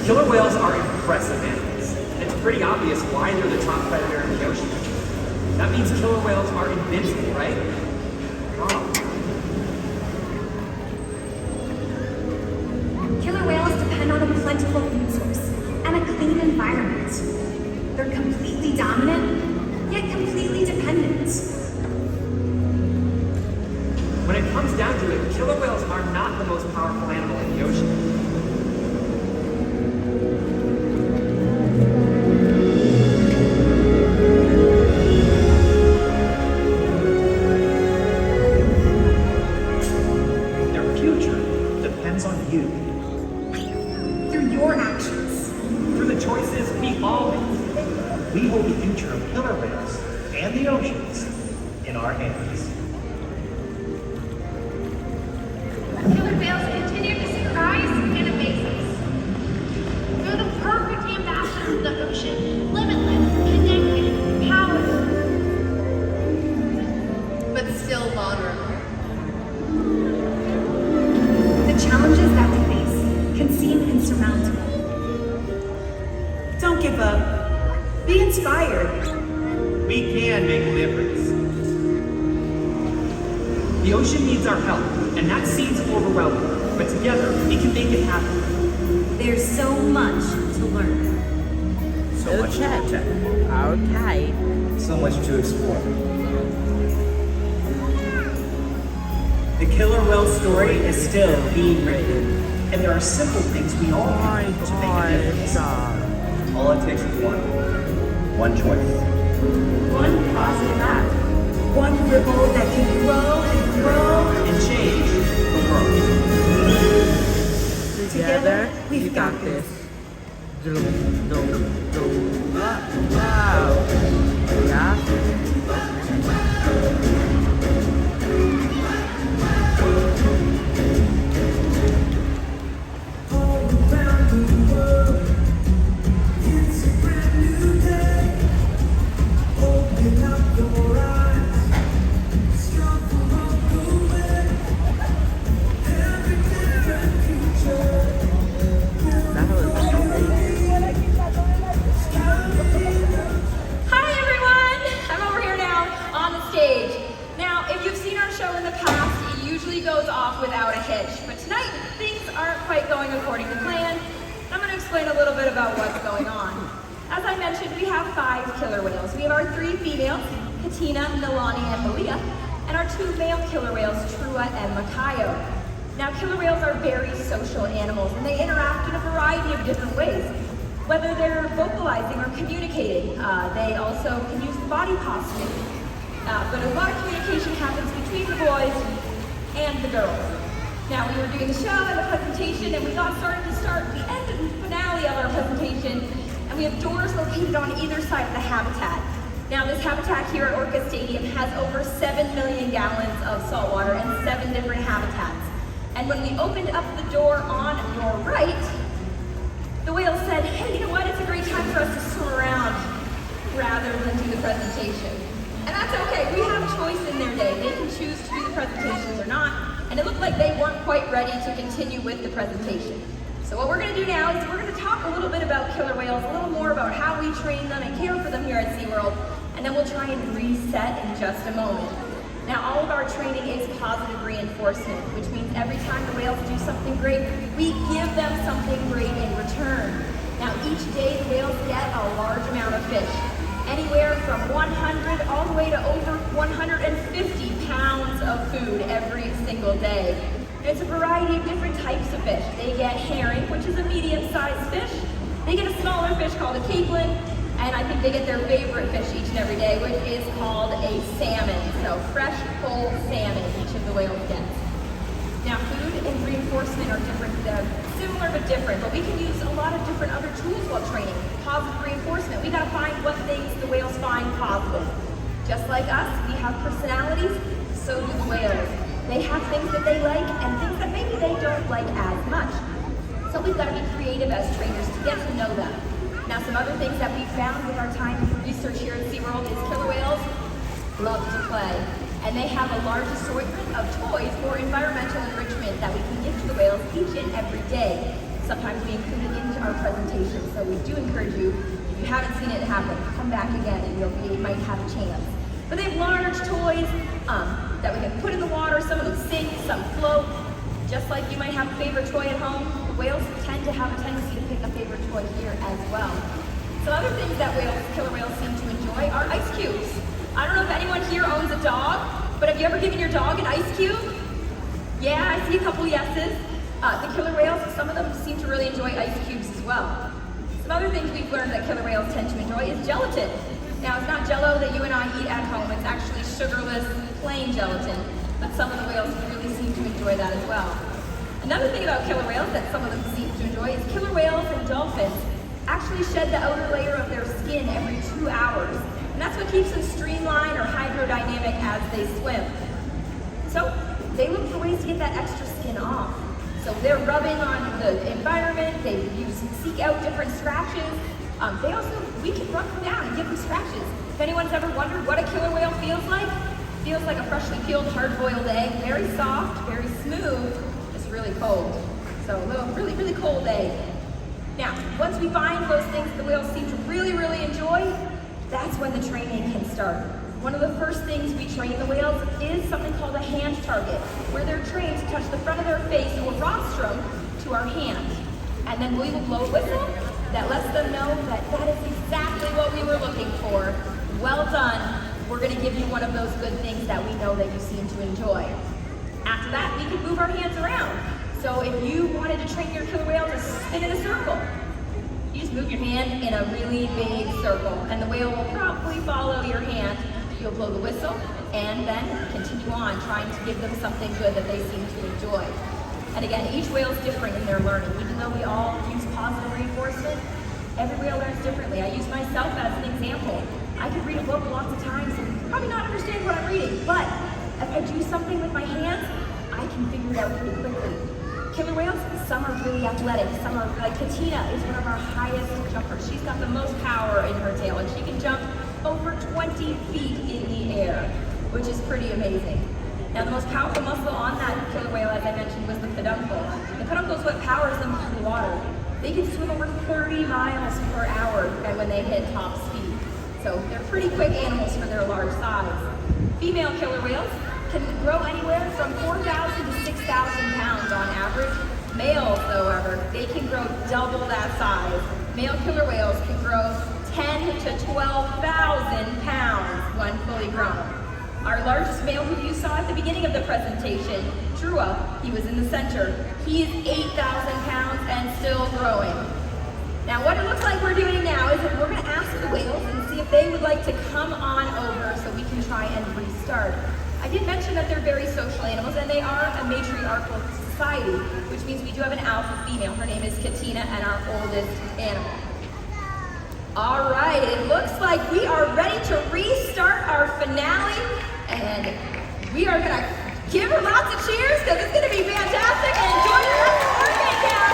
Killer whales are impressive animals, and it's pretty obvious why they're the top predator in the ocean. That means killer whales are invincible, right? Wrong. Killer whales depend on a plentiful food source and a clean environment. They're completely dominant, yet completely dependent. When it comes down to it, killer whales are not the most powerful animal in the ocean. Their future depends on you. Through your actions. Through the choices we all make. We hold the future of killer whales and the oceans in our hands. Killer whales continue to surprise and amaze us. They're the perfect ambassadors of the ocean, limitless, connected, powerful, but still vulnerable. The challenges that they face can seem insurmountable. Don't give up. Be inspired. We can make a difference. The ocean needs our help, and that seems overwhelming, but together we can make it happen. There's so much to learn. So much to protect. Okay. So much to explore. The killer whale story is still being written. And there are simple things we all can do to make a difference. All it takes is one choice. One positive act. One ripple that can grow and grow. And change the world. Together, we've got this. Wow. Yeah. Without a hitch, but tonight things aren't quite going according to plan. I'm going to explain a little bit about what's going on. As I mentioned, we have 5 killer whales. We have our 3 females, Katina, Milani, and Malia, and our 2 male killer whales, Trua and Makayo. Now, killer whales are very social animals, and they interact in a variety of different ways. Whether they're vocalizing or communicating, they also can use body posturing. But a lot of communication happens between the boys and the girls. Now, we were doing the show and the presentation, and we got started to start the end of the finale of our presentation, and we have doors located on either side of the habitat. Now, this habitat here at Orca Stadium has over 7 million gallons of salt water and 7 different habitats. And when we opened up the door on your right, the whale said, hey, you know what, it's a great time for us to swim around rather than do the presentation. And that's okay, we have a choice in their day. They can choose to do the presentations or not, and it looked like they weren't quite ready to continue with the presentation. So what we're gonna do now is we're gonna talk a little bit about killer whales, a little more about how we train them and care for them here at SeaWorld, and then we'll try and reset in just a moment. Now, all of our training is positive reinforcement, which means every time the whales do something great, we give them something great in return. Now, each day the whales get a large amount of fish. Anywhere from 100 all the way to over 150 pounds of food every single day. And it's a variety of different types of fish. They get herring, which is a medium-sized fish. They get a smaller fish called a capelin, and I think they get their favorite fish each and every day, which is called a salmon. So fresh, whole salmon each of the whales gets. Now, food and reinforcement are different, similar but different, but we can use a lot of different other tools while training. Positive reinforcement, we gotta find what things the whales find positive. Just like us, we have personalities, so do the whales. They have things that they like and things that maybe they don't like as much. So we've gotta be creative as trainers to get to know them. Now, some other things that we found with our time research here at SeaWorld is killer whales love to play. And they have a large assortment of toys for environmental enrichment that we can give to the whales each and every day. Sometimes we include it into our presentation, so we do encourage you, if you haven't seen it happen, come back again and you might have a chance. But they have large toys that we can put in the water. Some of them sink, some float. Just like you might have a favorite toy at home, whales tend to have a tendency to pick a favorite toy here as well. Some other things that killer whales seem to enjoy are ice cubes. I don't know if anyone here owns a dog, but have you ever given your dog an ice cube? Yeah, I see a couple yeses. The killer whales, some of them seem to really enjoy ice cubes as well. Some other things we've learned that killer whales tend to enjoy is gelatin. Now, it's not Jell-O that you and I eat at home. It's actually sugarless, plain gelatin. But some of the whales really seem to enjoy that as well. Another thing about killer whales that some of them seem to enjoy is killer whales and dolphins actually shed the outer layer of their skin every 2 hours. And that's what keeps them streamlined or hydrodynamic as they swim. So they look for ways to get that extra skin off. So they're rubbing on the environment, they seek out different scratches. We can rub them down and give them scratches. If anyone's ever wondered what a killer whale feels like a freshly peeled, hard-boiled egg, very soft, very smooth, just really cold. So a little, really, really cold egg. Now, once we find those things the whales seem to really, really enjoy, that's when the training can start. One of the first things we train the whales is something called a hand target, where they're trained to touch the front of their face or rostrum to our hand. And then we will blow a whistle that lets them know that that is exactly what we were looking for. Well done. We're going to give you one of those good things that we know that you seem to enjoy. After that, we can move our hands around. So if you wanted to train your killer whale to spin in a circle, you just move your hand in a really big circle, and the whale will probably follow your hand. You'll blow the whistle, and then continue on trying to give them something good that they seem to enjoy. And again, each whale is different in their learning. Even though we all use positive reinforcement, every whale learns differently. I use myself as an example. I could read a book lots of times and probably not understand what I'm reading, but if I do something with my hands, I can figure it out pretty quickly. Killer whales, some are really athletic. Some are, like Katina is one of our highest jumpers. She's got the most power in her tail, and she can jump over 20 feet in the air, which is pretty amazing. Now, the most powerful muscle on that killer whale, as I mentioned, was the peduncle. The peduncle is what powers them through the water. They can swim over 30 miles per hour when they hit top speed. So they're pretty quick animals for their large size. Female killer whales can grow anywhere from 4,000 to 6,000 pounds on average. Males, however, they can grow double that size. Male killer whales can grow 10 to 12,000 pounds when fully grown. Our largest male who you saw at the beginning of the presentation, Trua, he was in the center. He is 8,000 pounds and still growing. Now what it looks like we're doing now is that we're going to ask the whales and see if they would like to come on over so we can try and restart. I did mention that they're very social animals, and they are a matriarchal society, which means we do have an alpha female. Her name is Katina, and our oldest animal. All right, it looks like we are ready to restart our finale, and we are going to give her lots of cheers because it's going to be fantastic, and enjoy the rest of the Orca encounter.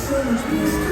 So much